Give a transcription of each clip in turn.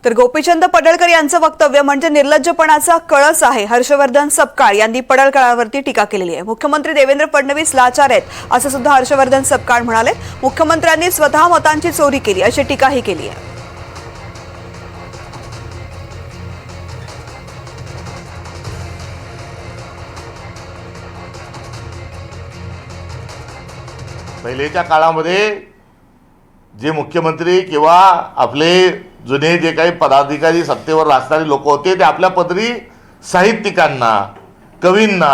तर गोपीचंद पडळकर यांचं वक्तव्य म्हणजे निर्लज्जपणाचा कळस आहे। हर्षवर्धन सपकाळ यांनी पडळकरांवरती टीका केलेली आहे। मुख्यमंत्री देवेंद्र फडणवीस लाचार आहेत असं सुद्धा हर्षवर्धन सपकाळ म्हणाले। मुख्यमंत्र्यांनी स्वतः मतांची चोरी केली अशी टीकाही केली आहे। पहिलेच्या काळामध्ये जे मुख्यमंत्री किंवा आपले जुने जे काही पदाधिकारी सत्तेवर असणारे लोक होते ते आपल्या पदरी साहित्यिकांना, कवींना,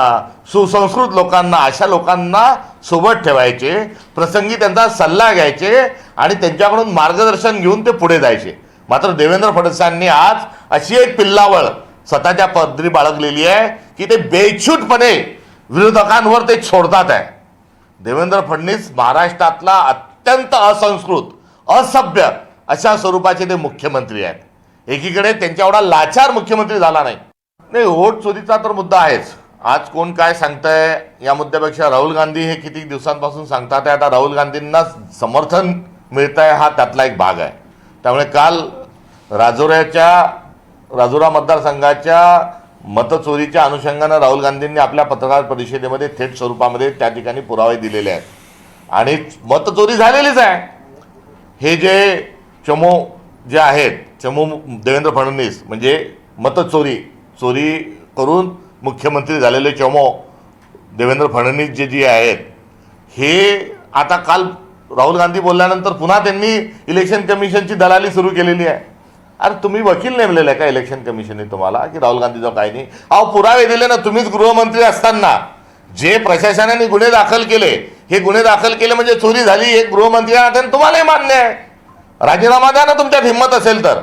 सुसंस्कृत लोकांना, अशा लोकांना सोबत ठेवायचे, प्रसंगी त्यांचा सल्ला घ्यायचे आणि त्यांच्याकडून मार्गदर्शन घेऊन ते पुढे जायचे। मात्र देवेंद्र फडणवीसांनी आज अशी एक पिल्लावळ स्वतःच्या पदरी बाळगलेली आहे की ते बेछूटपणे विरोधकांवर ते छोडतात आहे। देवेंद्र फडणवीस महाराष्ट्रातला अत्यंत असंस्कृत, असभ्य अशा स्वरूपाचे ते मुख्यमंत्री आहेत। एकीकडे त्यांच्या एवढा लाचार मुख्यमंत्री झाला नाही। वोट चोरीचा तर मुद्दा आहेच। आज कोण काय सांगतंय या मुद्द्यापेक्षा राहुल गांधी हे किती दिवसांपासून सांगतात आहे, आता राहुल गांधींना समर्थन मिळतंय हा त्यातला एक भाग आहे। त्यामुळे काल राजुरा मतदारसंघाच्या मतचोरीच्या अनुषंगाने राहुल गांधींनी आपल्या पत्रकार परिषदेमध्ये थेट स्वरूपामध्ये त्या ठिकाणी पुरावे दिलेले आहेत आणि मतचोरी झालेलीच आहे। हे जे चमू जे आहेत, चमू देवेंद्र फडणवीस म्हणजे चोरी करून मुख्यमंत्री झालेले चमू देवेंद्र फडणवीस जे आहेत, हे आता काल राहुल गांधी बोलल्यानंतर पुन्हा त्यांनी इलेक्शन कमिशनची दलाली सुरू केलेली आहे। अरे तुम्ही वकील नेमलेला आहे का इलेक्शन कमिशनने तुम्हाला की राहुल गांधीचा काय नाही? अहो पुरावे दिले ना। तुम्हीच गृहमंत्री असताना जे प्रशासनाने गुन्हे दाखल केले, हे गुन्हे दाखल केले म्हणजे चोरी झाली, एक गृहमंत्री तुम्हालाही मान्य आहे। राजीनामा द्या ना तुमच्यात हिंमत असेल तर।